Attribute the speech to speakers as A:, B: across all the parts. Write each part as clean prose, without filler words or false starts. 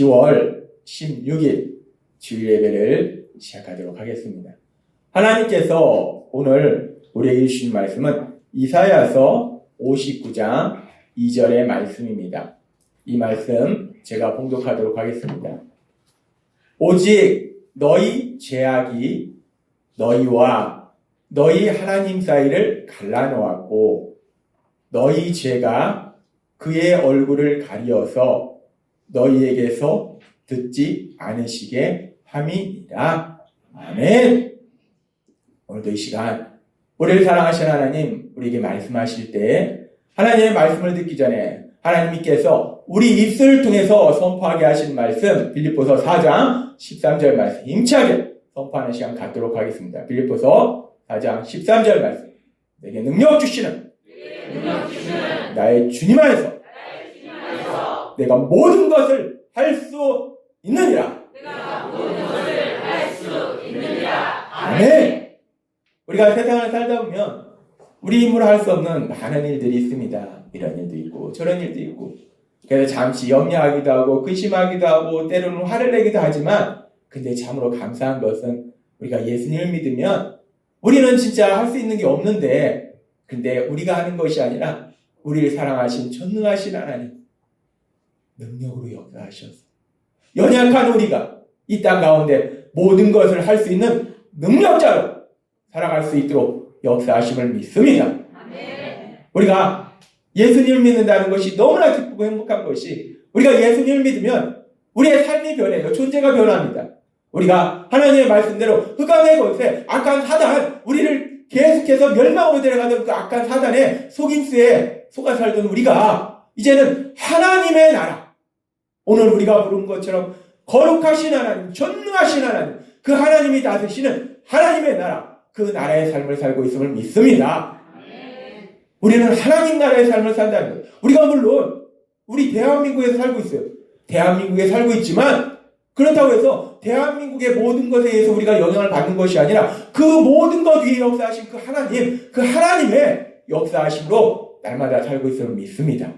A: 10월 16일 주일 예배를 시작하도록 하겠습니다. 하나님께서 오늘 우리에게 주신 말씀은 이사야서 59장 2절의 말씀입니다. 이 말씀 제가 봉독하도록 하겠습니다. 오직 너희 죄악이 너희와 너희 하나님 사이를 갈라놓았고 너희 죄가 그의 얼굴을 가리어서 너희에게서 듣지 않으시게 함이니라. 아멘. 오늘도 이 시간 우리를 사랑하시는 하나님 우리에게 말씀하실 때 하나님의 말씀을 듣기 전에 하나님께서 우리 입술을 통해서 선포하게 하신 말씀 빌립보서 4장 13절 말씀 힘차게 선포하는 시간 갖도록 하겠습니다. 빌립보서 4장 13절 말씀 내게 능력 주시는 나의 주님 안에서 내가 모든 것을 할 수 있느니라. 아멘. 우리가 세상을 살다 보면 우리 힘으로 할 수 없는 많은 일들이 있습니다. 이런 일도 있고 저런 일도 있고 그래서 잠시 염려하기도 하고 근심하기도 하고 때로는 화를 내기도 하지만 근데 참으로 감사한 것은 우리가 예수님을 믿으면 우리는 진짜 할 수 있는 게 없는데 근데 우리가 하는 것이 아니라 우리를 사랑하신 전능하신 하나님 능력으로 역사하셔서 연약한 우리가 이 땅 가운데 모든 것을 할 수 있는 능력자로 살아갈 수 있도록 역사하심을 믿습니다. 아멘. 우리가 예수님을 믿는다는 것이 너무나 기쁘고 행복한 것이 우리가 예수님을 믿으면 우리의 삶이 변해요. 존재가 변합니다. 우리가 하나님의 말씀대로 흑암의 곳에 악한 사단 우리를 계속해서 멸망으로 데려가던 그 악한 사단의 속임수에 속아 살던 우리가 이제는 하나님의 나라 오늘 우리가 부른 것처럼 거룩하신 하나님 전능하신 하나님 그 하나님이 다스리시는 하나님의 나라 그 나라의 삶을 살고 있음을 믿습니다. 우리는 하나님 나라의 삶을 산다는 거예요. 우리가 물론 우리 대한민국에서 살고 있어요. 대한민국에 살고 있지만 그렇다고 해서 대한민국의 모든 것에 의해서 우리가 영향을 받는 것이 아니라 그 모든 것 위에 역사하신 그 하나님 그 하나님의 역사하심으로 날마다 살고 있음을 믿습니다.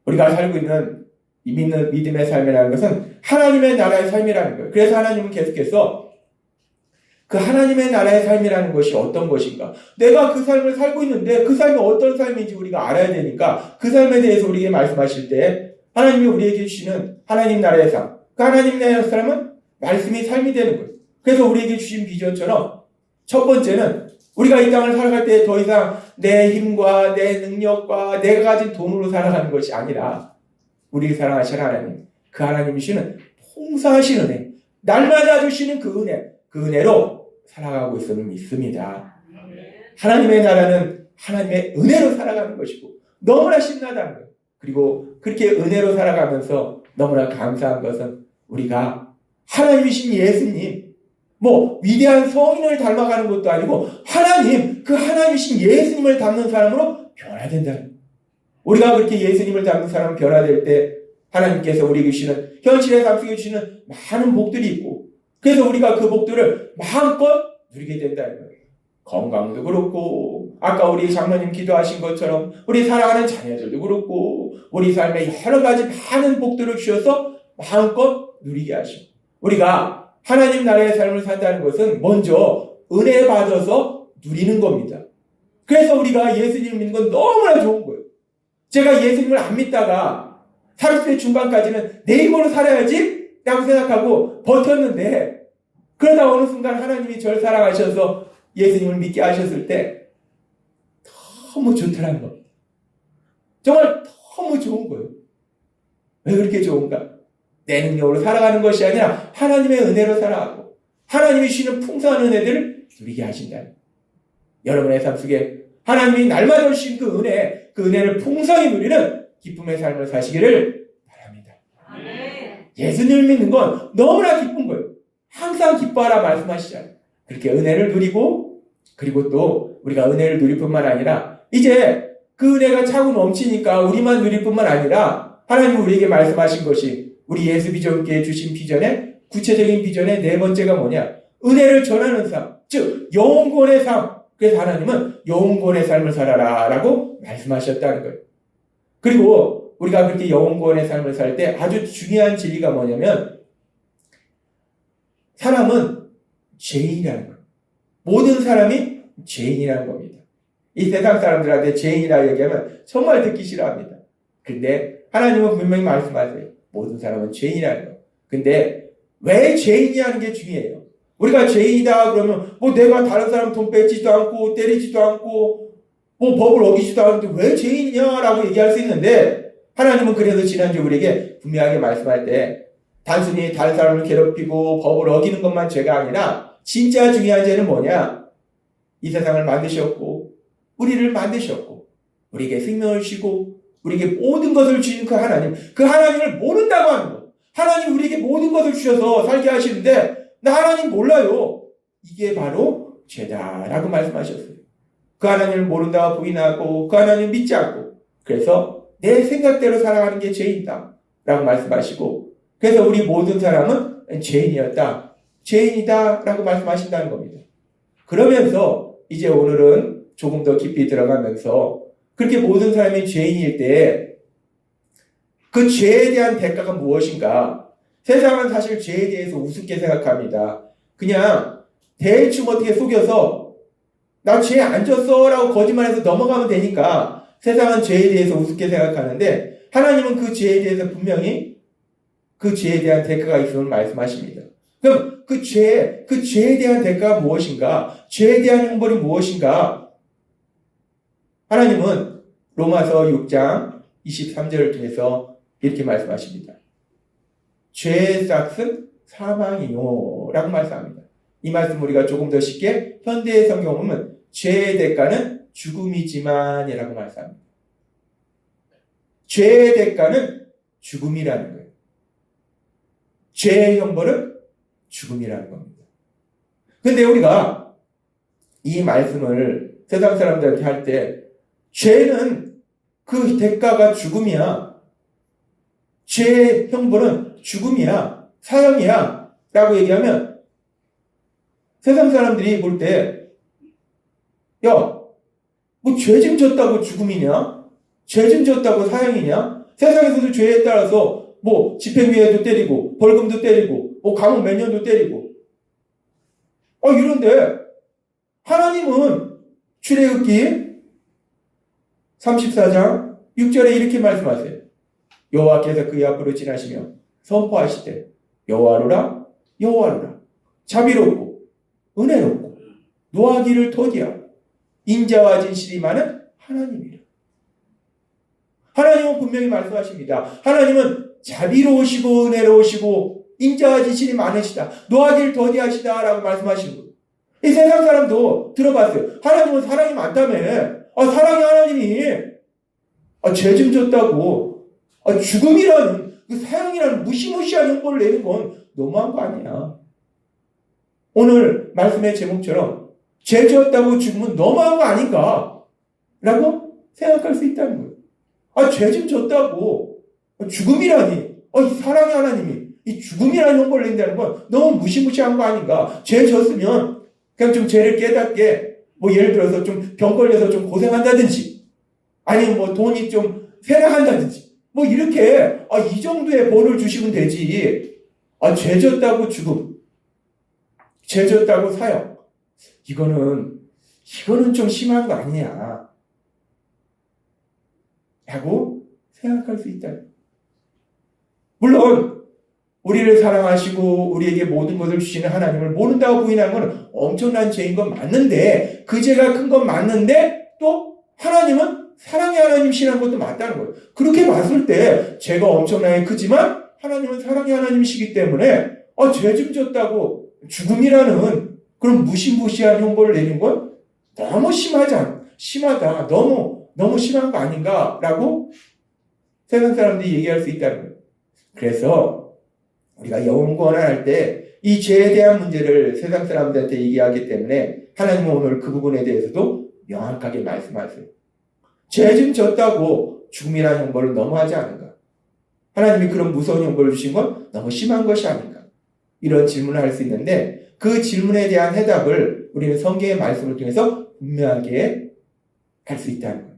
A: 우리가 살고 있는 이 믿음의 삶이라는 것은 하나님의 나라의 삶이라는 거예요. 그래서 하나님은 계속해서 그 하나님의 나라의 삶이라는 것이 어떤 것인가? 내가 그 삶을 살고 있는데 그 삶이 어떤 삶인지 우리가 알아야 되니까 그 삶에 대해서 우리에게 말씀하실 때 하나님이 우리에게 주시는 하나님 나라의 삶 그 하나님 나라의 삶은 말씀이 삶이 되는 거예요. 그래서 우리에게 주신 비전처럼 첫 번째는 우리가 이 땅을 살아갈 때 더 이상 내 힘과 내 능력과 내가 가진 돈으로 살아가는 것이 아니라 우리를 사랑하시는 하나님 그 하나님이 주시는 풍성하신 은혜 날마다 주시는 그 은혜로 살아가고 있음을 믿습니다. 하나님의 나라는 하나님의 은혜로 살아가는 것이고 너무나 신나다는 거예요. 그리고 그렇게 은혜로 살아가면서 너무나 감사한 것은 우리가 하나님이신 예수님 위대한 성인을 닮아가는 것도 아니고 하나님 그 하나님이신 예수님을 닮는 사람으로 변화된다는 거예요. 우리가 그렇게 예수님을 닮는 사람으로 변화될 때 하나님께서 우리에게 주시는 현실의 삶 속에 주시는 많은 복들이 있고 그래서 우리가 그 복들을 마음껏 누리게 된다는 거예요. 건강도 그렇고 아까 우리 장로님 기도하신 것처럼 우리 사랑하는 자녀들도 그렇고 우리 삶에 여러 가지 많은 복들을 주셔서 마음껏 누리게 하시고 우리가 하나님 나라의 삶을 산다는 것은 먼저 은혜 받아서 누리는 겁니다. 그래서 우리가 예수님을 믿는 건 너무나 좋은 거예요. 제가 예수님을 안 믿다가 30대 중반까지는 내 힘으로 살아야지 라고 생각하고 버텼는데 그러다 어느 순간 하나님이 저를 사랑하셔서 예수님을 믿게 하셨을 때 너무 좋더라는 겁니다. 정말 너무 좋은 거예요. 왜 그렇게 좋은가? 내 능력으로 살아가는 것이 아니라 하나님의 은혜로 살아가고 하나님이 주시는 풍성한 은혜들을 누리게 하신다. 여러분의 삶 속에 하나님이 날마다 주신 그 은혜를 풍성히 누리는 기쁨의 삶을 사시기를 바랍니다. 예수님을 믿는 건 너무나 기쁜 거예요. 항상 기뻐하라 말씀하시잖아요. 그렇게 은혜를 누리고 그리고 또 우리가 은혜를 누릴 뿐만 아니라 이제 그 은혜가 차고 넘치니까 우리만 누릴 뿐만 아니라 하나님은 우리에게 말씀하신 것이 우리 예수 비전교회 주신 비전의 구체적인 비전의 네 번째가 뭐냐? 은혜를 전하는 삶, 즉 영혼권의 삶. 그래서 하나님은 영혼권의 삶을 살아라 라고 말씀하셨다는 거예요. 그리고 우리가 그렇게 영혼구원의 삶을 살 때 아주 중요한 진리가 뭐냐면 사람은 죄인이라는 거예요. 모든 사람이 죄인이라는 겁니다. 이 세상 사람들한테 죄인이라고 얘기하면 정말 듣기 싫어합니다. 근데 하나님은 분명히 말씀하세요. 모든 사람은 죄인이라는 거예요. 근데 왜 죄인이라는 게 중요해요. 우리가 죄인이다 그러면 뭐 내가 다른 사람 돈 뺏지도 않고 때리지도 않고 뭐 법을 어기지도 않는데 왜 죄인이냐라고 얘기할 수 있는데 하나님은 그래서 지난주 우리에게 분명하게 말씀할 때 단순히 다른 사람을 괴롭히고 법을 어기는 것만 죄가 아니라 진짜 중요한 죄는 뭐냐? 이 세상을 만드셨고 우리를 만드셨고 우리에게 생명을 주시고 우리에게 모든 것을 주신 그 하나님을 모른다고 하는 거. 하나님 우리에게 모든 것을 주셔서 살게 하시는데 나 하나님 몰라요. 이게 바로 죄다라고 말씀하셨어요. 그 하나님을 모른다고 부인하고 그 하나님을 믿지 않고 그래서 내 생각대로 살아가는 게 죄인이다 라고 말씀하시고 그래서 우리 모든 사람은 죄인이었다. 죄인이다 라고 말씀하신다는 겁니다. 그러면서 이제 오늘은 조금 더 깊이 들어가면서 그렇게 모든 사람이 죄인일 때 그 죄에 대한 대가가 무엇인가? 세상은 사실 죄에 대해서 우습게 생각합니다. 그냥 대충 어떻게 속여서 나 죄 안 졌어 라고 거짓말해서 넘어가면 되니까 세상은 죄에 대해서 우습게 생각하는데 하나님은 그 죄에 대해서 분명히 그 죄에 대한 대가가 있음을 말씀하십니다. 그럼 그 죄에 대한 대가가 무엇인가? 죄에 대한 형벌이 무엇인가? 하나님은 로마서 6장 23절을 통해서 이렇게 말씀하십니다. 죄의 싹은 사망이요 라고 말씀합니다. 이 말씀 우리가 조금 더 쉽게 현대의 성경 보면 죄의 대가는 죽음이지만 이라고 말씀합니다. 죄의 대가는 죽음이라는 거예요. 죄의 형벌은 죽음이라는 겁니다. 근데 우리가 이 말씀을 세상 사람들한테 할 때 죄는 그 대가가 죽음이야. 죄의 형벌은 죽음이야. 사형이야. 라고 얘기하면 세상 사람들이 볼 때 야, 뭐 죄 좀 졌다고 죽음이냐? 죄 좀 졌다고 사형이냐? 세상에서도 죄에 따라서 뭐 집행유예도 때리고 벌금도 때리고 뭐 감옥 몇 년도 때리고 이런데 하나님은 출애굽기 34장 6절에 이렇게 말씀하세요. 여호와께서 그의 앞으로 지나시며 선포하시되 여호와로라 여호와로라 자비롭고 은혜롭고 노하기를 더디하고 인자와 진실이 많은 하나님이라. 하나님은 분명히 말씀하십니다. 하나님은 자비로우시고 은혜로우시고 인자와 진실이 많으시다. 노하기를 더디하시다 라고 말씀하시는 거예요. 이 세상 사람도 들어봤어요. 하나님은 사랑이 많다며. 사랑의 하나님이 죄 좀 졌다고 죽음이라는 그 사형이라는 무시무시한 형벌을 내는 건 너무한 거 아니야. 오늘 말씀의 제목처럼 죄 졌다고 죽으면 너무한 거 아닌가 라고 생각할 수 있다는 거예요. 죄 좀 졌다고 죽음이라니 이 사랑의 하나님이 이 죽음이라는 형벌을 낸다는 건 너무 무시무시한 거 아닌가. 죄 졌으면 그냥 좀 죄를 깨닫게 뭐 예를 들어서 좀 병 걸려서 좀 고생한다든지 아니면 뭐 돈이 좀 세락한다든지 뭐 이렇게 이 정도의 벌을 주시면 되지. 죄 졌다고 죽음, 죄 졌다고 사형, 이거는 좀 심한 거 아니냐 라고 생각할 수 있다. 물론 우리를 사랑하시고 우리에게 모든 것을 주시는 하나님을 모른다고 부인하는 건 엄청난 죄인 건 맞는데 그 죄가 큰 건 맞는데 또 하나님은 사랑의 하나님이시라는 것도 맞다는 거예요. 그렇게 봤을 때 죄가 엄청나게 크지만 하나님은 사랑의 하나님이시기 때문에 죄 좀 졌다고 죽음이라는 그런 무시무시한 형벌을 내린 건 너무 심하다. 너무 심한 거 아닌가라고 세상 사람들이 얘기할 수 있다는 거예요. 그래서 우리가 영혼구원을 할 때 이 죄에 대한 문제를 세상 사람들한테 얘기하기 때문에 하나님은 오늘 그 부분에 대해서도 명확하게 말씀하세요. 죄 좀 졌다고 죽음이라는 형벌을 너무하지 않은가? 하나님이 그런 무서운 형벌을 주신 건 너무 심한 것이 아닌가? 이런 질문을 할 수 있는데 그 질문에 대한 해답을 우리는 성경의 말씀을 통해서 분명하게 할 수 있다는 거예요.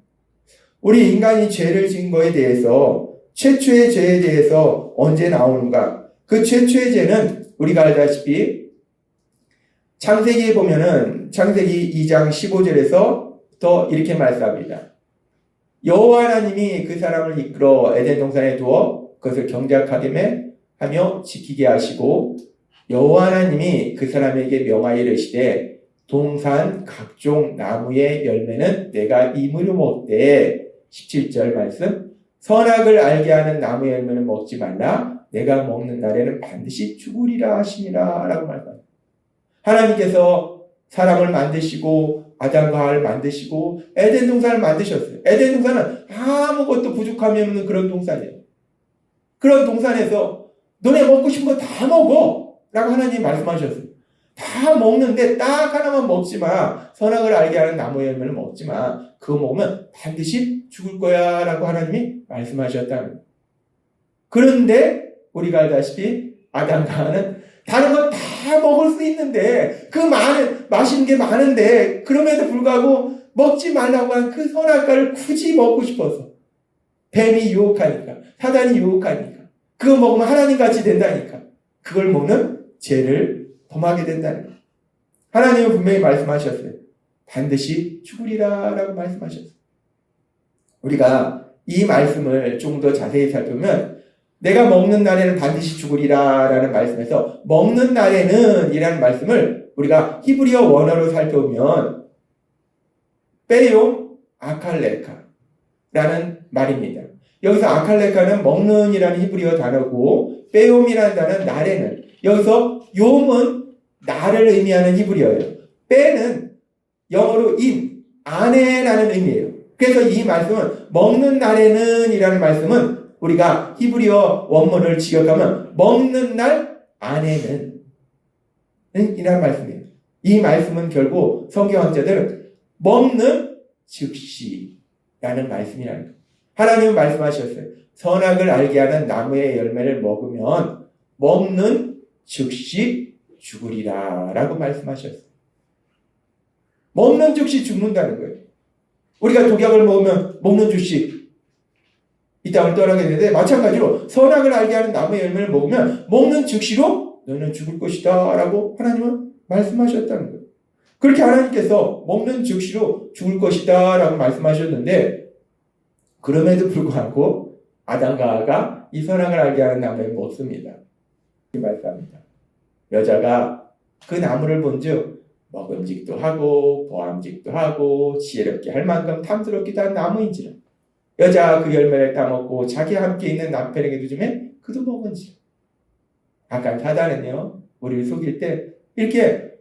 A: 우리 인간이 죄를 지은 거에 대해서 최초의 죄에 대해서 언제 나오는가? 그 최초의 죄는 우리가 알다시피 창세기에 보면은 창세기 2장 15절에서 또 이렇게 말씀합니다. 여호와 하나님이 그 사람을 이끌어 에덴 동산에 두어 그것을 경작하게 하며 지키게 하시고 여호와 하나님이 그 사람에게 명하여 이르시되 동산 각종 나무의 열매는 내가 임으로 먹되 17절 말씀 선악을 알게 하는 나무의 열매는 먹지 말라 내가 먹는 날에는 반드시 죽으리라 하시니라 라고 말합니다. 하나님께서 사람을 만드시고 아담과 하와를 만드시고 에덴 동산을 만드셨어요. 에덴 동산은 아무것도 부족함이 없는 그런 동산이에요. 그런 동산에서 너네 먹고 싶은 거 다 먹어 라고 하나님이 말씀하셨어요. 다 먹는데 딱 하나만 먹지 마. 선악을 알게 하는 나무의 열매를 먹지 마. 그거 먹으면 반드시 죽을 거야 라고 하나님이 말씀하셨다는 거예요. 그런데 우리가 알다시피 아담과 하와는 다른 거 다 먹을 수 있는데 그 많은 맛있는 게 많은데 그럼에도 불구하고 먹지 말라고 한 그 선악과를 굳이 먹고 싶어서 뱀이 유혹하니까 사단이 유혹하니까 그거 먹으면 하나님같이 된다니까 그걸 먹는 죄를 범하게 된다는 거예요. 하나님은 분명히 말씀하셨어요. 반드시 죽으리라 라고 말씀하셨어요. 우리가 이 말씀을 조금 더 자세히 살펴보면 내가 먹는 날에는 반드시 죽으리라 라는 말씀에서 먹는 날에는 이라는 말씀을 우리가 히브리어 원어로 살펴보면 빼용 아칼레카 라는 말입니다. 여기서 아칼레카는 먹는 이라는 히브리어 단어고 빼용이라는 단어는 날에는 여기서 용은 날을 의미하는 히브리어예요. 빼는 영어로 in, 안에라는 의미예요. 그래서 이 말씀은 먹는 날에는 이라는 말씀은 우리가 히브리어 원문을 직역하면 먹는 날 안에는 이라는 말씀이에요. 이 말씀은 결국 성경학자들은 먹는 즉시라는 말씀이라는 거예요. 하나님은 말씀하셨어요. 선악을 알게 하는 나무의 열매를 먹으면 먹는 즉시 죽으리라 라고 말씀하셨어요. 먹는 즉시 죽는다는 거예요. 우리가 독약을 먹으면 먹는 즉시 이 땅을 떠나게 되는데 마찬가지로 선악을 알게 하는 나무의 열매를 먹으면 먹는 즉시로 너는 죽을 것이다 라고 하나님은 말씀하셨다는 거예요. 그렇게 하나님께서 먹는 즉시로 죽을 것이다 라고 말씀하셨는데 그럼에도 불구하고 아담과 하와가 이 선악을 알게 하는 나무를 먹습니다. 이 말씀합니다. 여자가 그 나무를 본즉 먹음직도 하고 보암직도 하고 지혜롭게 할 만큼 탐스럽기도 한 나무인지라 여자가 그 열매를 따먹고 자기와 함께 있는 남편에게도 주면 그도 먹은지라. 아까 사단은요 우리를 속일 때 이렇게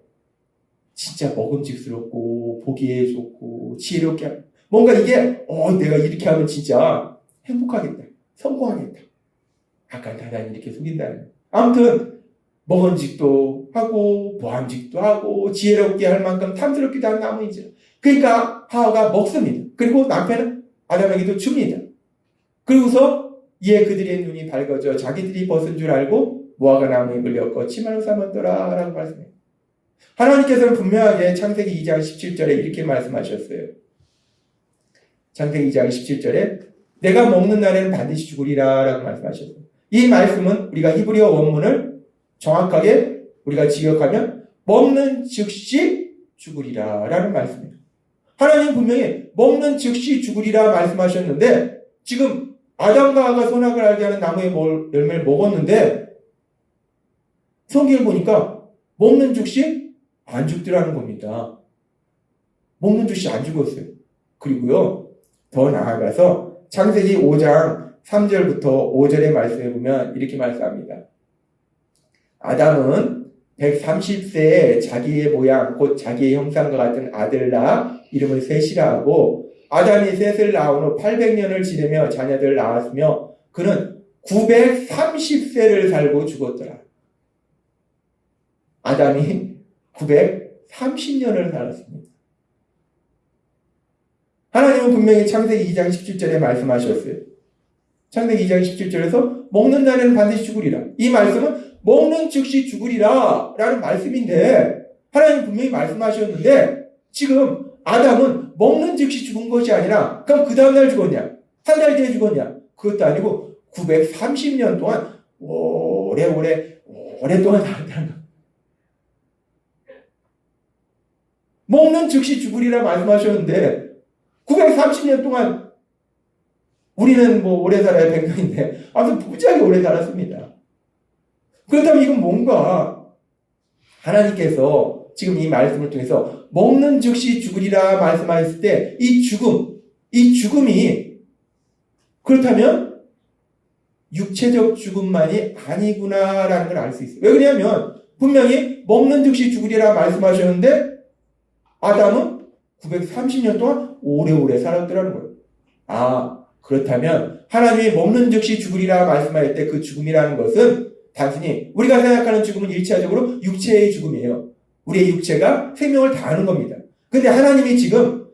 A: 진짜 먹음직스럽고 보기에 좋고 지혜롭게 하고 뭔가 이게 내가 이렇게 하면 진짜 행복하겠다 성공하겠다. 아까 사단이 이렇게 속인다는 거예요. 아무튼 먹음직도 하고 보암직도 하고 지혜롭게 할 만큼 탐스럽기도 한 나무인지라. 그러니까 하와가 먹습니다. 그리고 남편은 아담에게도 줍니다. 그리고서 이에 그들의 눈이 밝아져 자기들이 벗은 줄 알고 무화과 나무에 물렸고 치마를 삼았더라 라고 말씀해요. 하나님께서는 분명하게 창세기 2장 17절에 이렇게 말씀하셨어요. 창세기 2장 17절에 내가 먹는 날에는 반드시 죽으리라 라고 말씀하셨어요. 이 말씀은 우리가 히브리어 원문을 정확하게 우리가 직역하면 먹는 즉시 죽으리라 라는 말씀입니다. 하나님 분명히 먹는 즉시 죽으리라 말씀하셨는데 지금 아담과 하와가 선악을 알게 하는 나무의 열매를 먹었는데 성경을 보니까 먹는 즉시 안 죽더라는 겁니다. 먹는 즉시 안 죽었어요. 그리고요 더 나아가서 창세기 5장 3절부터 5절의 말씀에 보면 이렇게 말씀합니다. 아담은 130세에 자기의 모양 곧 자기의 형상과 같은 아들을 낳아 이름을 셋이라 하고 아담이 셋을 낳은 후 800년을 지내며 자녀들을 낳았으며 그는 930세를 살고 죽었더라. 아담이 930년을 살았습니다. 하나님은 분명히 창세기 2장 17절에 말씀하셨어요. 창세기 2장 17절에서 먹는 날에는 반드시 죽으리라. 이 말씀은 먹는 즉시 죽으리라 라는 말씀인데 하나님 분명히 말씀하셨는데 지금 아담은 먹는 즉시 죽은 것이 아니라 그럼 그 다음날 죽었냐? 한 달 뒤에 죽었냐? 그것도 아니고 930년 동안 오랫동안 살았다는 거. 먹는 즉시 죽으리라 말씀하셨는데 930년 동안 우리는 오래 살아야 100년인데 아무튼 무지하게 오래 살았습니다. 그렇다면 이건 뭔가 하나님께서 지금 이 말씀을 통해서 먹는 즉시 죽으리라 말씀하셨을 때 이 죽음이 그렇다면 육체적 죽음만이 아니구나라는 걸 알 수 있어요. 왜 그러냐면 분명히 먹는 즉시 죽으리라 말씀하셨는데 아담은 930년 동안 오래오래 살았더라는 거예요. 그렇다면 하나님이 먹는 즉시 죽으리라 말씀하실 때 그 죽음이라는 것은 단순히 우리가 생각하는 죽음은 일차적으로 육체의 죽음이에요. 우리의 육체가 생명을 다하는 겁니다. 근데 하나님이 지금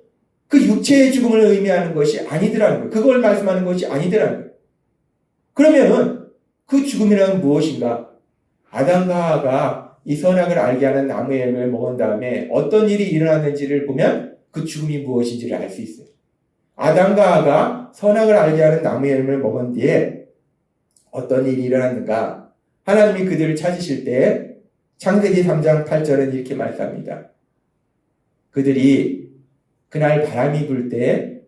A: 그 육체의 죽음을 의미하는 것이 아니더라는 거예요. 그걸 말씀하는 것이 아니더라는 거예요. 그러면은 그 죽음이란 무엇인가? 아담과 하와가 이 선악을 알게 하는 나무의 열매를 먹은 다음에 어떤 일이 일어났는지를 보면 그 죽음이 무엇인지를 알 수 있어요. 아담과 하와가 선악을 알게 하는 나무의 열매를 먹은 뒤에 어떤 일이 일어났는가? 하나님이 그들을 찾으실 때 창세기 3장 8절은 이렇게 말씀합니다. 그들이 그날 바람이 불 때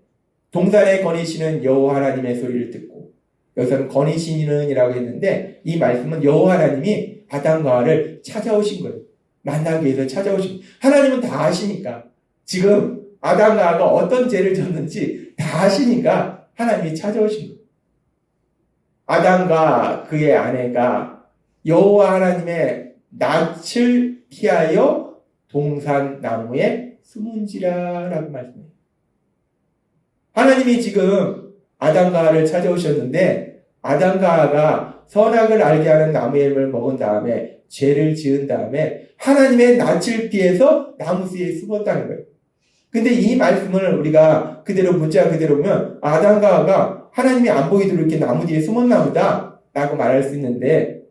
A: 동산에 거니시는 여호와 하나님의 소리를 듣고, 여기서는 거니시는이라고 했는데 이 말씀은 여호와 하나님이 아담과 하와를 찾아오신 거예요. 만나기 위해서 찾아오신 거예요. 하나님은 다 아시니까, 지금 아담과 하와가 어떤 죄를 졌는지 다 아시니까 하나님이 찾아오신 거예요. 아담과 그의 아내가 여호와 하나님의 낯을 피하여 동산 나무에 숨은지라라고 말씀해요. 하나님이 지금 아담과 하와를 찾아오셨는데 아담과 하와가 선악을 알게 하는 나무의 열매를 먹은 다음에 죄를 지은 다음에 하나님의 낯을 피해서 나무 뒤에 숨었다는 거예요. 근데 이 말씀을 우리가 그대로 문자 그대로 보면 아담과 하와가 하나님이 안 보이도록 이렇게 나무 뒤에 숨었나 보다 라고 말할 수 있는데,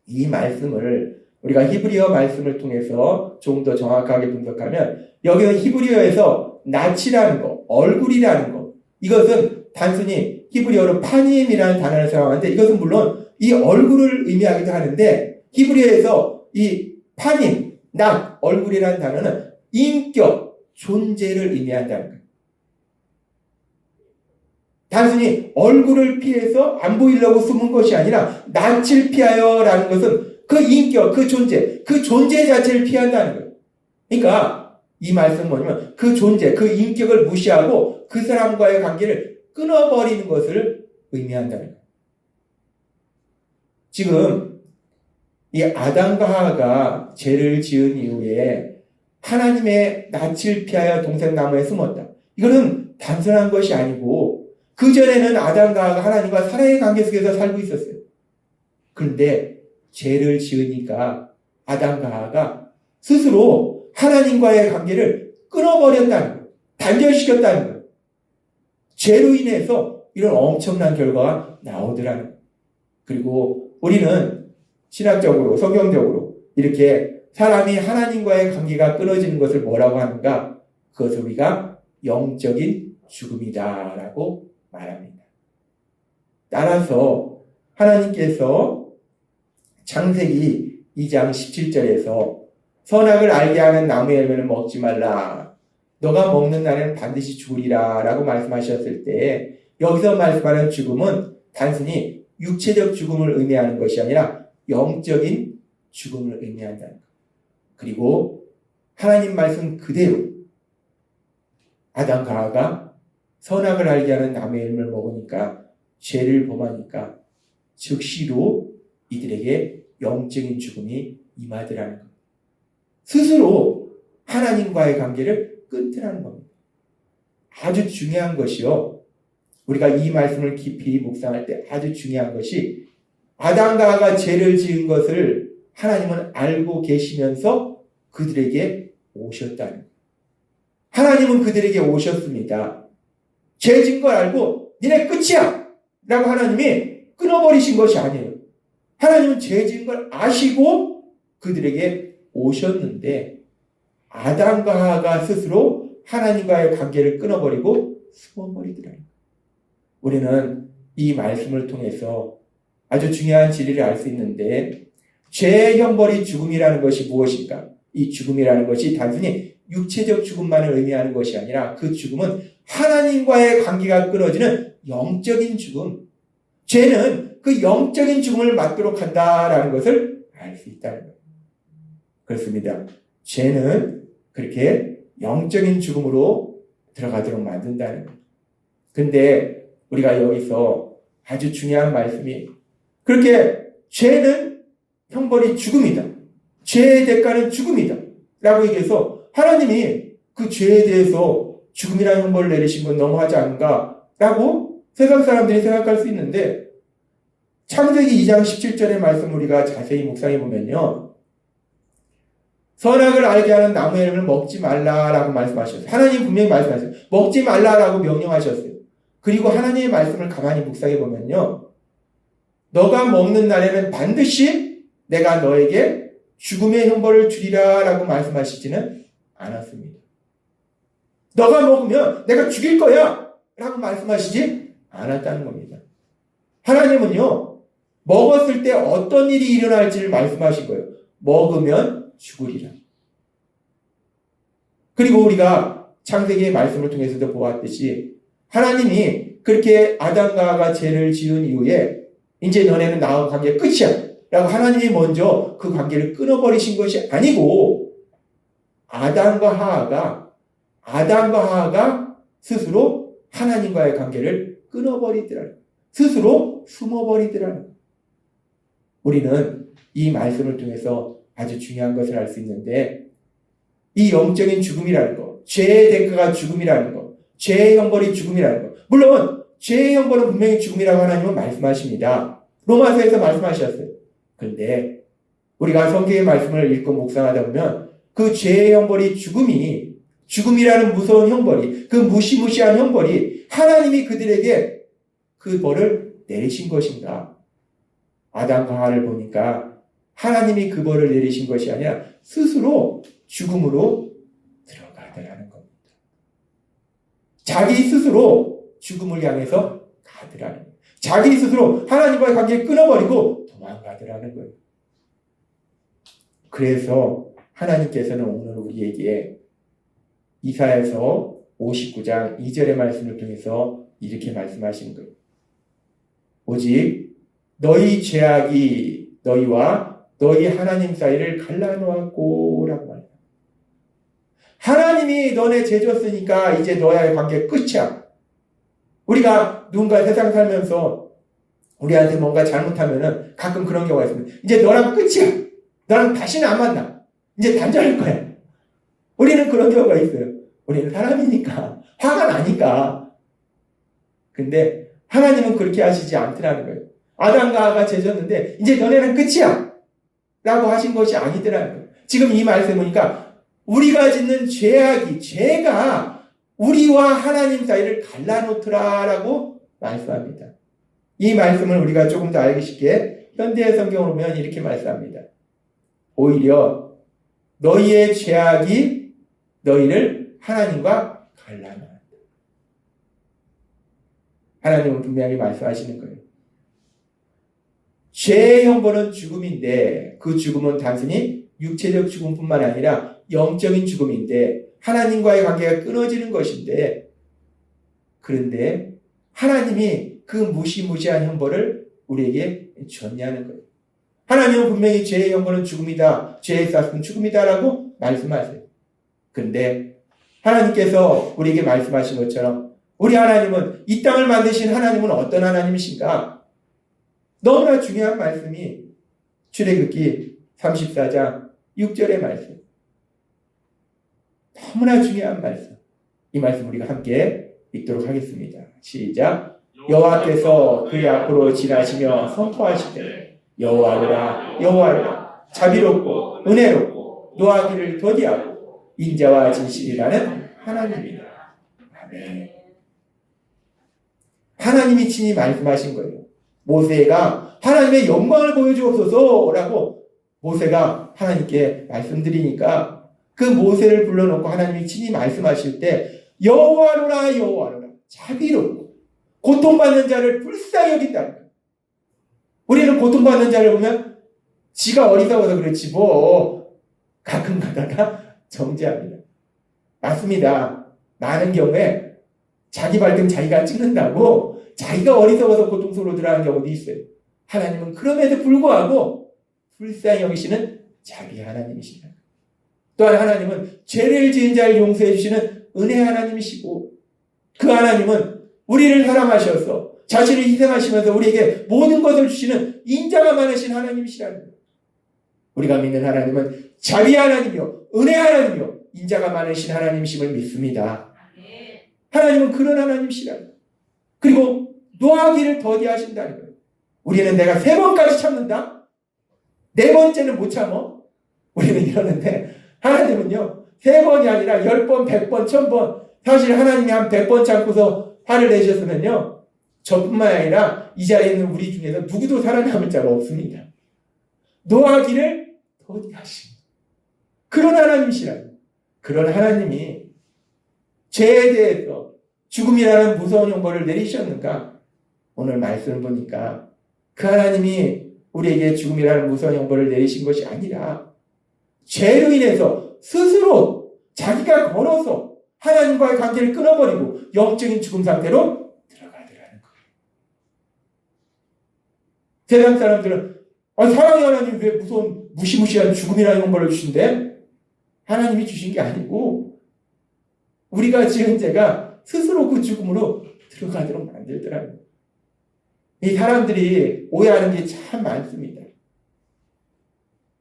A: 이 말씀을 우리가 히브리어 말씀을 통해서 조금 더 정확하게 분석하면 여기는 히브리어에서 낯이라는 거, 얼굴이라는 거, 이것은 단순히 히브리어로 파님이라는 단어를 사용하는데 이것은 물론 이 얼굴을 의미하기도 하는데 히브리어에서 이 파님, 낯, 얼굴이라는 단어는 인격, 존재를 의미한다는 거예요. 단순히 얼굴을 피해서 안 보이려고 숨은 것이 아니라 낯을 피하여라는 것은 그 인격, 그 존재 자체를 피한다는 거예요. 그러니까 이 말씀은 뭐냐면 그 존재, 그 인격을 무시하고 그 사람과의 관계를 끊어버리는 것을 의미한다는 거예요. 지금 이 아담과 하와가 죄를 지은 이후에 하나님의 낯을 피하여 동산나무에 숨었다. 이거는 단순한 것이 아니고 그전에는 아담과 하와가 하나님과 사랑의 관계 속에서 살고 있었어요. 그런데 죄를 지으니까 아담과 하와가 스스로 하나님과의 관계를 끊어버렸다는 거예요. 단절시켰다는 거예요. 죄로 인해서 이런 엄청난 결과가 나오더라는 거예요. 그리고 우리는 신학적으로, 성경적으로 이렇게 사람이 하나님과의 관계가 끊어지는 것을 뭐라고 하는가? 그것을 우리가 영적인 죽음이다라고 말합니다. 따라서 하나님께서 창세기 2장 17절에서 선악을 알게 하는 나무의 열매는 먹지 말라. 너가 먹는 날에는 반드시 죽으리라 라고 말씀하셨을 때 여기서 말씀하는 죽음은 단순히 육체적 죽음을 의미하는 것이 아니라 영적인 죽음을 의미한다는 것. 그리고 하나님 말씀 그대로 아담과 하와가 선악을 알게 하는 나무의 열매를 먹으니까 죄를 범하니까 즉시로 이들에게 영적인 죽음이 임하더라는 것. 스스로 하나님과의 관계를 끊더라는 겁니다. 아주 중요한 것이요. 우리가 이 말씀을 깊이 묵상할 때 아주 중요한 것이 아담과 하와가 죄를 지은 것을 하나님은 알고 계시면서 그들에게 오셨다는 거예요. 하나님은 그들에게 오셨습니다. 죄 진 걸 알고 니네 끝이야! 라고 하나님이 끊어버리신 것이 아니에요. 하나님은 죄 지은 걸 아시고 그들에게 오셨는데 아담과 하와가 스스로 하나님과의 관계를 끊어버리고 숨어버리더라고요. 우리는 이 말씀을 통해서 아주 중요한 진리를 알 수 있는데, 죄의 형벌이 죽음이라는 것이 무엇인가? 이 죽음이라는 것이 단순히 육체적 죽음만을 의미하는 것이 아니라 그 죽음은 하나님과의 관계가 끊어지는 영적인 죽음. 죄는 그 영적인 죽음을 맞도록 한다라는 것을 알 수 있다는 거예요. 그렇습니다. 죄는 그렇게 영적인 죽음으로 들어가도록 만든다는 거예요. 근데 우리가 여기서 아주 중요한 말씀이, 그렇게 죄는 형벌이 죽음이다. 죄의 대가는 죽음이다. 라고 얘기해서 하나님이 그 죄에 대해서 죽음이라는 형벌을 내리신 건 너무하지 않은가? 라고 세상 사람들이 생각할 수 있는데, 창세기 2장 17절의 말씀 우리가 자세히 묵상해 보면요. 선악을 알게 하는 나무의 이름을 먹지 말라라고 말씀하셨어요. 하나님 분명히 말씀하셨어요. 먹지 말라라고 명령하셨어요. 그리고 하나님의 말씀을 가만히 묵상해 보면요. 너가 먹는 날에는 반드시 내가 너에게 죽음의 형벌을 주리라 라고 말씀하시지는 않았습니다. 너가 먹으면 내가 죽일 거야 라고 말씀하시지 않았다는 겁니다. 하나님은요, 먹었을 때 어떤 일이 일어날지를 말씀하신 거예요. 먹으면 죽으리라. 그리고 우리가 창세기의 말씀을 통해서도 보았듯이 하나님이 그렇게 아담과 하와가 죄를 지은 이후에 이제 너네는 나와 관계 끝이야 라고 하나님이 먼저 그 관계를 끊어버리신 것이 아니고 아담과 하와가 스스로 하나님과의 관계를 끊어버리더라는, 스스로 숨어버리더라는. 우리는 이 말씀을 통해서 아주 중요한 것을 알 수 있는데, 이 영적인 죽음이라는 것, 죄의 대가가 죽음이라는 것, 죄의 형벌이 죽음이라는 것, 물론 죄의 형벌은 분명히 죽음이라고 하나님은 말씀하십니다. 로마서에서 말씀하셨어요. 그런데 우리가 성경의 말씀을 읽고 묵상하다 보면 그 죄의 형벌이 죽음이라는 무서운 형벌이, 그 무시무시한 형벌이 하나님이 그들에게 그 벌을 내리신 것인가? 아담과 하와를 보니까 하나님이 그 벌을 내리신 것이 아니라 스스로 죽음으로 들어가더라는 겁니다. 자기 스스로 죽음을 향해서 가더라는 거예요. 자기 스스로 하나님과의 관계를 끊어버리고 도망가더라는 거예요. 그래서 하나님께서는 오늘 우리에게 이사야서 59장 2절의 말씀을 통해서 이렇게 말씀하시는 거예요. 오직 너희 죄악이 너희와 너희 하나님 사이를 갈라놓았고 라고 말해요. 하나님이 너네 죄 졌으니까 이제 너와의 관계 끝이야. 우리가 누군가 세상 살면서 우리한테 뭔가 잘못하면은 가끔 그런 경우가 있습니다. 이제 너랑 끝이야. 너랑 다시는 안 만나. 이제 단절할 거야. 우리는 그런 경우가 있어요. 우리는 사람이니까, 화가 나니까. 근데 하나님은 그렇게 하시지 않더라는 거예요. 아담과 하와가 죄 졌는데 이제 너네는 끝이야 라고 하신 것이 아니더라는 거예요. 지금 이 말씀 보니까 우리가 짓는 죄가 우리와 하나님 사이를 갈라놓더라라고 말씀합니다. 이 말씀을 우리가 조금 더 알기 쉽게 현대의 성경으로 보면 이렇게 말씀합니다. 오히려 너희의 죄악이 너희를 하나님과 갈라놓았다. 하나님은 분명히 말씀하시는 거예요. 죄의 형벌은 죽음인데 그 죽음은 단순히 육체적 죽음뿐만 아니라 영적인 죽음인데 하나님과의 관계가 끊어지는 것인데, 그런데 하나님이 그 무시무시한 형벌을 우리에게 줬냐는 거예요. 하나님은 분명히 죄의 형벌은 죽음이다, 죄의 싹은 죽음이다라고 말씀하세요. 그런데 하나님께서 우리에게 말씀하신 것처럼 우리 하나님은, 이 땅을 만드신 하나님은 어떤 하나님이신가? 너무나 중요한 말씀이 출애굽기 34장 6절의 말씀. 너무나 중요한 말씀. 이 말씀 우리가 함께 읽도록 하겠습니다. 시작. 여호와께서 그의 앞으로 지나시며 선포하시되 여호와라 여호와라 자비롭고 은혜롭고 노하기를 더디하고 인자와 진실이라는 하나님이다. 아멘. 하나님이 친히 말씀하신 거예요. 모세가 하나님의 영광을 보여주옵소서라고 모세가 하나님께 말씀드리니까 그 모세를 불러놓고 하나님이 친히 말씀하실 때 여호와로라 여호와로라 자비롭고 고통받는 자를 불쌍히 여긴다는 거예요. 우리는 고통받는 자를 보면 지가 어리석어서 그렇지 뭐 가끔 가다가 정죄합니다. 맞습니다. 많은 경우에 자기 발등 자기가 찍는다고 자기가 어리석어서 고통스러워 들어가는 경우도 있어요. 하나님은 그럼에도 불구하고 불쌍히 여기시는 자비 하나님이시다. 또한 하나님은 죄를 지은 자를 용서해 주시는 은혜 하나님이시고 그 하나님은 우리를 사랑하셔서 자신을 희생하시면서 우리에게 모든 것을 주시는 인자가 많으신 하나님이시라는 거예요. 우리가 믿는 하나님은 자비 하나님이요 은혜 하나님이요 인자가 많으신 하나님이심을 믿습니다. 하나님은 그런 하나님이시라는 거예요. 그리고 노하기를 더디하신다는 거예요. 우리는 내가 3번까지 참는다? 4번째는 못 참어? 우리는 이러는데 하나님은요 3번이 아니라 10번, 100번, 1000번 사실 하나님이 한 100번 참고서 화를 내셨으면요 저뿐만 아니라 이 자리에 있는 우리 중에서 누구도 살아남을 자가 없습니다. 노하기를 더디하신 그런 하나님이시라는 그런 하나님이 죄에 대해서 죽음이라는 무서운 형벌을 내리셨는가? 오늘 말씀을 보니까 그 하나님이 우리에게 죽음이라는 무서운 형벌을 내리신 것이 아니라 죄로 인해서 스스로 자기가 걸어서 하나님과의 관계를 끊어버리고 영적인 죽음 상태로 들어가더라는 거예요. 세상 사람들은 사랑의 하나님 왜 무서운 무시무시한 죽음이라는 형벌을 주신대? 하나님이 주신 게 아니고 우리가 지은 죄가 스스로 그 죽음으로 들어가도록 만들더라는 거예요. 이 사람들이 오해하는 게 참 많습니다.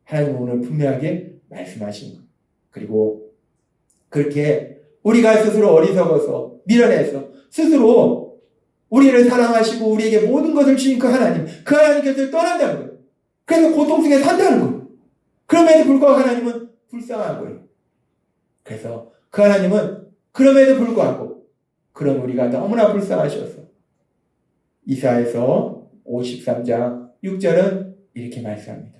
A: 하나님은 오늘 분명하게 말씀하신 것. 그리고 그렇게 우리가 스스로 어리석어서 밀어내서 스스로 우리를 사랑하시고 우리에게 모든 것을 주신 그 하나님께서 떠난다는 거예요. 그래서 고통 속에 산다는 거예요. 그럼에도 불구하고 하나님은 불쌍한 거예요. 그래서 그 하나님은 그럼에도 불구하고 그런 우리가 너무나 불쌍하셔서 이사야서 53장 6절은 이렇게 말씀합니다.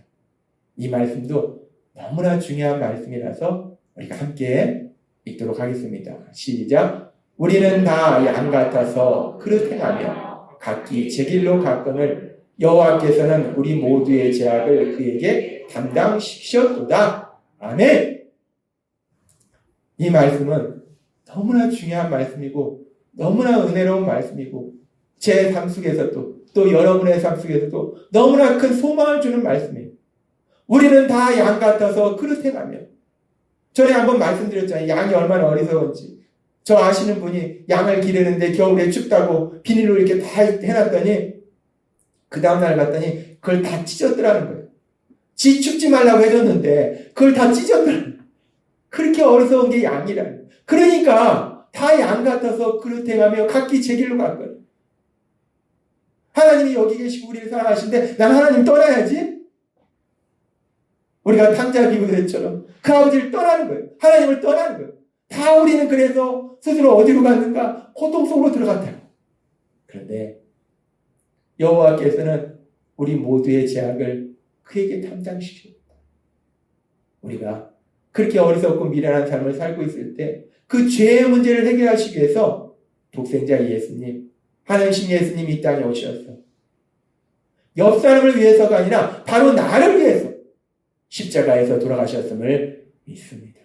A: 이 말씀도 너무나 중요한 말씀이라서 우리가 함께 읽도록 하겠습니다. 시작. 우리는 다 양 같아서 그릇 행하며 각기 제 길로 갔거늘 여호와께서는 우리 모두의 죄악을 그에게 담당시키셨도다. 아멘. 이 말씀은 너무나 중요한 말씀이고 너무나 은혜로운 말씀이고 제 삶 속에서도 또 여러분의 삶 속에서도 너무나 큰 소망을 주는 말씀이에요. 우리는 다 양 같아서 그릇 행하며 전에 한번 말씀드렸잖아요. 양이 얼마나 어리석은지. 저 아시는 분이 양을 기르는데 겨울에 춥다고 비닐로 이렇게 다 해놨더니 그 다음날 갔더니 그걸 다 찢었더라는 거예요. 지 춥지 말라고 해줬는데 그걸 다 찢었더라는 거예요. 그렇게 어리석은 게 양이라는 거예요. 그러니까 다 양 같아서 그릇 행하며 각기 제 길로 갈 거예요. 하나님이 여기 계시고 우리를 사랑하시는데 난 하나님 떠나야지? 우리가 탕자 비유대처럼 그 아버지를 떠나는 거예요. 하나님을 떠나는 거예요. 다 우리는 그래서 스스로 어디로 갔는가? 고통 속으로 들어갔다. 그런데 여호와께서는 우리 모두의 죄악을 그에게 담당시켰다. 우리가 그렇게 어리석고 미련한 삶을 살고 있을 때 그 죄의 문제를 해결하시기 위해서 독생자 예수님, 하나님 예수님이 이 땅에 오셨어. 옆 사람을 위해서가 아니라 바로 나를 위해서 십자가에서 돌아가셨음을 믿습니다.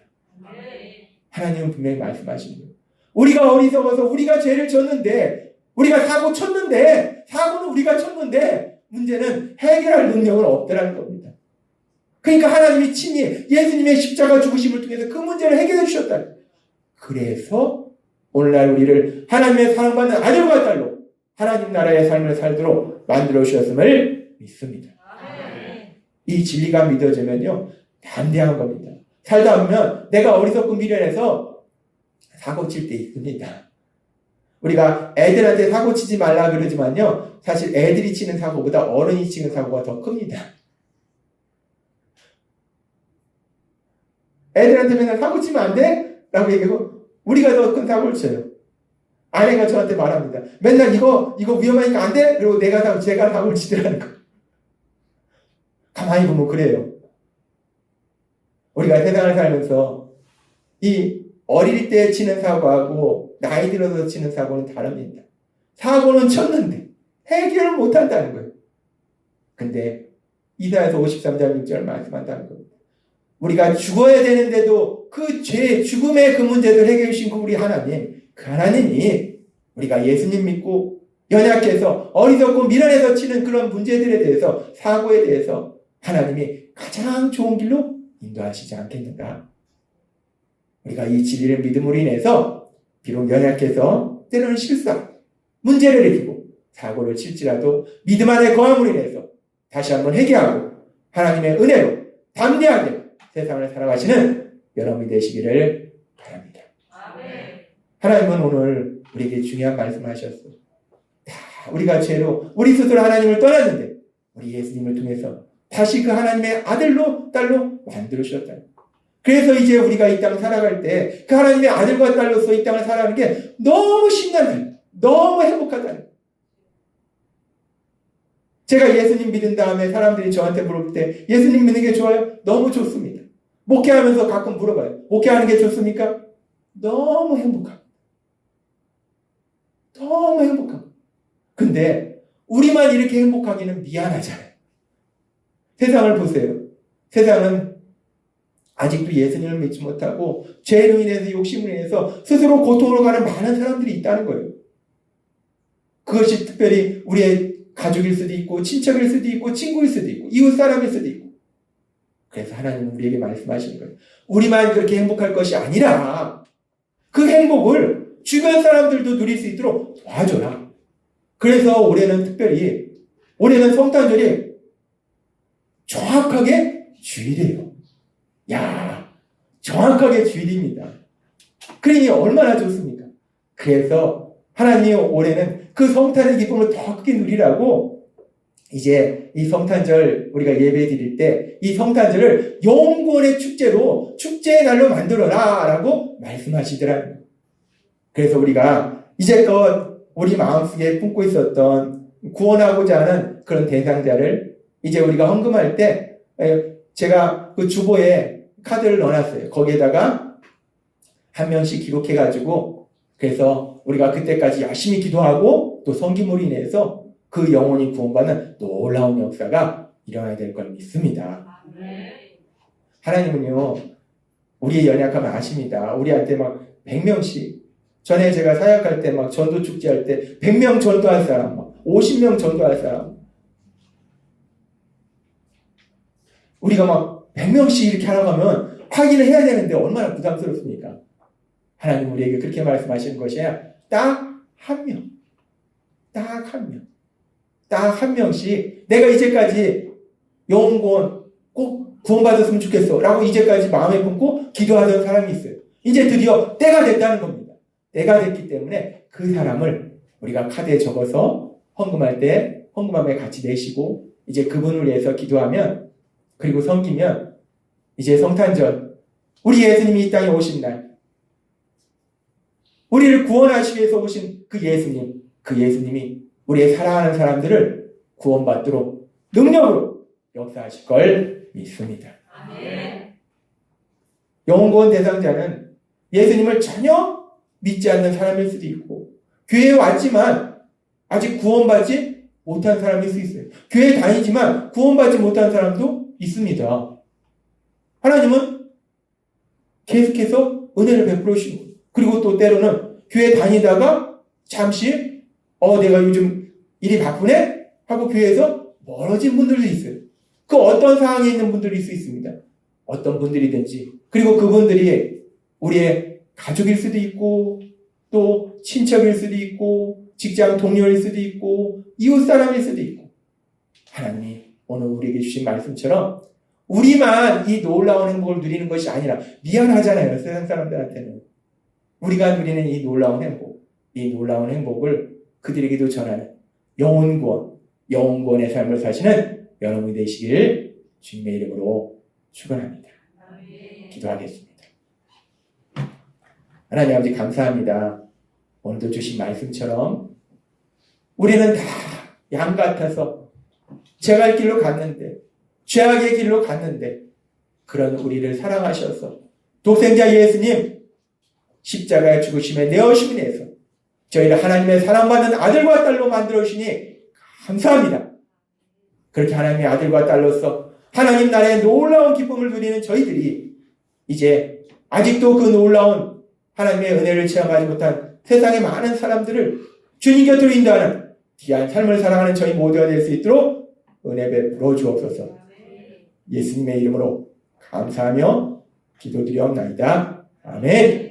A: 하나님은 분명히 말씀하신 거예요. 우리가 어리석어서 우리가 죄를 졌는데 우리가 사고 쳤는데 사고는 우리가 쳤는데 문제는 해결할 능력은 없더라는 겁니다. 그러니까 하나님이 친히 예수님의 십자가 죽으심을 통해서 그 문제를 해결해 주셨다. 그래서 오늘날 우리를 하나님의 사랑받는 아들과 딸로 하나님 나라의 삶을 살도록 만들어 주셨음을 믿습니다. 이 진리가 믿어지면요 담대한 겁니다. 살다 보면 내가 어리석고 미련해서 사고 칠 때 있습니다. 우리가 애들한테 사고 치지 말라 그러지만요 사실 애들이 치는 사고보다 어른이 치는 사고가 더 큽니다. 애들한테 맨날 사고 치면 안 돼? 라고 얘기하고 우리가 더 큰 사고를 쳐요. 아내가 저한테 말합니다. 맨날 이거 위험하니까 안 돼? 그리고 제가 사고를 치더라는 거. 가만히 보면 그래요. 우리가 세상을 살면서 이 어릴 때 치는 사고하고 나이 들어서 치는 사고는 다릅니다. 사고는 쳤는데 해결을 못한다는 거예요. 근데 이사야서 53장 6절 말씀한다는 겁니다. 우리가 죽어야 되는데도 그 죄, 죽음의 그 문제를 해결해 주신 그 우리 하나님, 그 하나님이 우리가 예수님 믿고 연약해서 어리석고 미련해서 치는 그런 문제들에 대해서, 사고에 대해서 하나님이 가장 좋은 길로 인도하시지 않겠는가. 우리가 이 진리를 믿음으로 인해서 비록 연약해서 때로는 실수하고 문제를 일으키고 사고를 칠지라도 믿음 안에 거함으로 인해서 다시 한번 회개하고 하나님의 은혜로 담대하게 세상을 살아가시는 여러분이 되시기를 바랍니다. 아멘. 하나님은 오늘 우리에게 중요한 말씀을 하셨어요. 다 우리가 죄로 우리 스스로 하나님을 떠났는데 우리 예수님을 통해서 다시 그 하나님의 아들로 딸로 만들어주셨다. 그래서 이제 우리가 이 땅을 살아갈 때 그 하나님의 아들과 딸로서 이 땅을 살아가는 게 너무 신난다. 너무 행복하다. 제가 예수님 믿은 다음에 사람들이 저한테 물어볼 때 예수님 믿는 게 좋아요? 너무 좋습니다. 목회하면서 가끔 물어봐요. 목회하는 게 좋습니까? 너무 행복합니다. 너무 행복합니다. 근데 우리만 이렇게 행복하기는 미안하잖아요. 세상을 보세요. 세상은 아직도 예수님을 믿지 못하고 죄로 인해서 욕심으로 인해서 스스로 고통으로 가는 많은 사람들이 있다는 거예요. 그것이 특별히 우리의 가족일 수도 있고 친척일 수도 있고 친구일 수도 있고 이웃 사람일 수도 있고. 그래서 하나님은 우리에게 말씀하시는 거예요. 우리만 그렇게 행복할 것이 아니라 그 행복을 주변 사람들도 누릴 수 있도록 도와줘라. 그래서 올해는 특별히 올해는 성탄절이 정확하게 주일이에요. 야, 정확하게 주일입니다. 그러니 얼마나 좋습니까? 그래서 하나님이 올해는 그 성탄의 기쁨을 더 크게 누리라고 이제 이 성탄절 우리가 예배 드릴 때 이 성탄절을 영원의 축제로 축제의 날로 만들어라 라고 말씀하시더라고요. 그래서 우리가 이제껏 우리 마음속에 품고 있었던 구원하고자 하는 그런 대상자를 이제 우리가 헌금할 때 제가 그 주보에 카드를 넣어놨어요. 거기에다가 한 명씩 기록해가지고 그래서 우리가 그때까지 열심히 기도하고 또 섬김으로 인해서 그 영혼이 구원받는 놀라운 역사가 일어나야 될 걸 믿습니다. 하나님은요 우리의 연약함을 아십니다. 우리한테 막 100명씩 전에 제가 사역할 때 막 전도 축제할 때 100명 전도할 사람 막 50명 전도할 사람 우리가 막 100명씩 이렇게 하러 가면 확인을 해야 되는데 얼마나 부담스럽습니까? 하나님 우리에게 그렇게 말씀하시는 것이 아니라 딱 한 명, 딱 한 명, 딱 한 명씩 내가 이제까지 영혼 꼭 구원받았으면 좋겠어 라고 이제까지 마음에 품고 기도하던 사람이 있어요. 이제 드디어 때가 됐다는 겁니다. 때가 됐기 때문에 그 사람을 우리가 카드에 적어서 헌금할 때 헌금함에 같이 내시고 이제 그분을 위해서 기도하면 그리고 섬기면 이제 성탄절 우리 예수님이 이 땅에 오신 날 우리를 구원하시기 위해서 오신 그 예수님이 우리의 사랑하는 사람들을 구원받도록 능력으로 역사하실 걸 믿습니다. 아멘. 영혼구원 대상자는 예수님을 전혀 믿지 않는 사람일 수도 있고 교회에 왔지만 아직 구원받지 못한 사람일 수 있어요. 교회에 다니지만 구원받지 못한 사람도 있습니다. 하나님은 계속해서 은혜를 베풀어 주시고 그리고 또 때로는 교회 다니다가 잠시 내가 요즘 일이 바쁘네? 하고 교회에서 멀어진 분들도 있어요. 그 어떤 상황에 있는 분들일 수 있습니다. 어떤 분들이든지 그리고 그분들이 우리의 가족일 수도 있고 또 친척일 수도 있고 직장 동료일 수도 있고 이웃 사람일 수도 있고 하나님이 오늘 우리에게 주신 말씀처럼 우리만 이 놀라운 행복을 누리는 것이 아니라 미안하잖아요. 세상 사람들한테는. 우리가 누리는 이 놀라운 행복을 그들에게도 전하는 영혼구원의 삶을 사시는 여러분이 되시길 주님의 이름으로 축원합니다. 기도하겠습니다. 하나님 아버지 감사합니다. 오늘도 주신 말씀처럼 우리는 다 양 같아서 죄갈 길로 갔는데 죄악의 길로 갔는데 그런 우리를 사랑하셔서 독생자 예수님 십자가의 죽으심에 내어심에 내서 저희를 하나님의 사랑받는 아들과 딸로 만들어 주시니 감사합니다. 그렇게 하나님의 아들과 딸로서 하나님 나라의 놀라운 기쁨을 누리는 저희들이 이제 아직도 그 놀라운 하나님의 은혜를 체험하지 못한 세상의 많은 사람들을 주님 곁으로 인도하는 귀한 삶을 살아가는 저희 모두가 될 수 있도록 은혜 베풀어 주옵소서. 예수님의 이름으로 감사하며 기도드리옵나이다. 아멘.